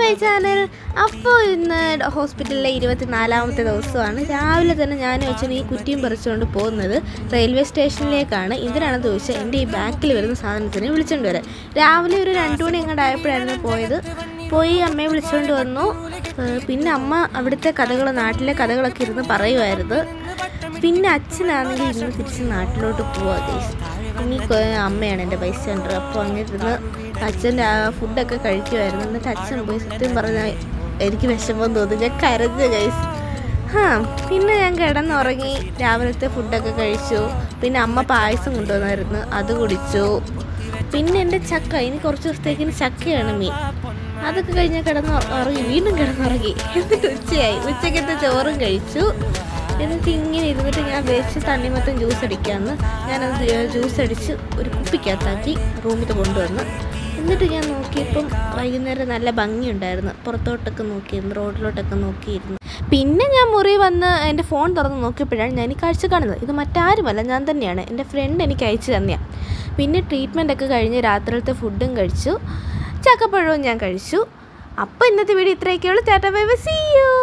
My channel. അപ്പോൾ ഇന്ന് ഹോസ്പിറ്റലിലെ 24ാമത്തെ ദിവസമാണ്. രാവിലെ തന്നെ ഞാൻ ഈ കുറ്റിയും പറിച്ചുകൊണ്ട് പോകുന്നത് റെയിൽവേ സ്റ്റേഷനിലേക്കാണ്. ഇതിനാണെന്ന് ചോദിച്ചാൽ എൻ്റെ ഈ ബാക്കിൽ വരുന്ന സാധനത്തിനെ വിളിച്ചുകൊണ്ട് വരാം. രാവിലെ ഒരു 2 മണി ആയപ്പോഴായിരുന്നു പോയി അമ്മയെ വിളിച്ചുകൊണ്ട് വന്നു. പിന്നെ അമ്മ അവിടുത്തെ കഥകൾ, നാട്ടിലെ കഥകളൊക്കെ ഇരുന്ന് പറയുമായിരുന്നു. പിന്നെ അച്ഛനാണെങ്കിൽ ഇന്ന് തിരിച്ച് നാട്ടിലോട്ട് പോവാ. ഇനി അമ്മയാണ് എൻ്റെ ബൈ സ്റ്റാൻഡർ. അപ്പോൾ അങ്ങിരുന്ന് അച്ഛൻ്റെ ആ ഫുഡൊക്കെ കഴിക്കുമായിരുന്നു. എന്നിട്ട് അച്ഛൻ പോയി സത്യം പറഞ്ഞാൽ എനിക്ക് വിഷമം തോന്നി, ഞാൻ കരഞ്ഞു ഗൈസ്. പിന്നെ ഞാൻ കിടന്നുറങ്ങി. രാവിലത്തെ ഫുഡൊക്കെ കഴിച്ചു. പിന്നെ അമ്മ പായസം കൊണ്ടുവന്നായിരുന്നു, അത് കുടിച്ചു. പിന്നെ എൻ്റെ ചക്ക, ഇനി കുറച്ച് ദിവസത്തേക്കിന് ചക്കയാണ് മീൻ. അതൊക്കെ കഴിഞ്ഞ് വീണ്ടും കിടന്നുറങ്ങി. എന്നിട്ട് ഉച്ചക്കത്തെ ചോറും കഴിച്ചു. എന്നിട്ട് ഇങ്ങനെ ഇരുന്നിട്ട് ഞാൻ വെച്ച് തണ്ണിമത്തൻ ജ്യൂസ് അടിക്കാമെന്ന് ഞാനത് ജ്യൂസ് അടിച്ച് ഒരു കുപ്പിക്കകത്താക്കി റൂമിൽ കൊണ്ടുവന്ന്. എന്നിട്ട് ഞാൻ നോക്കിയപ്പം വൈകുന്നേരം നല്ല ഭംഗിയുണ്ടായിരുന്നു. പുറത്തോട്ടൊക്കെ നോക്കിയിരുന്നു, റോഡിലോട്ടൊക്കെ നോക്കിയിരുന്നു. പിന്നെ ഞാൻ മുറി വന്ന് എൻ്റെ ഫോൺ തുറന്ന് നോക്കിയപ്പോഴാണ് ഞാൻ ഈ കാഴ്ച കാണുന്നത്. ഇത് മറ്റാരുമല്ല, ഞാൻ തന്നെയാണ്. എൻ്റെ ഫ്രണ്ട് എനിക്ക് അയച്ചു തന്നെയാണ്. പിന്നെ ട്രീറ്റ്മെൻറ്റൊക്കെ കഴിഞ്ഞ് രാത്രിയിലത്തെ ഫുഡും കഴിച്ചു, ചക്കപ്പഴവും ഞാൻ കഴിച്ചു. അപ്പോൾ ഇന്നത്തെ വീഡിയോ ഇത്രയൊക്കെയുള്ളൂ. Tata bye bye, see U.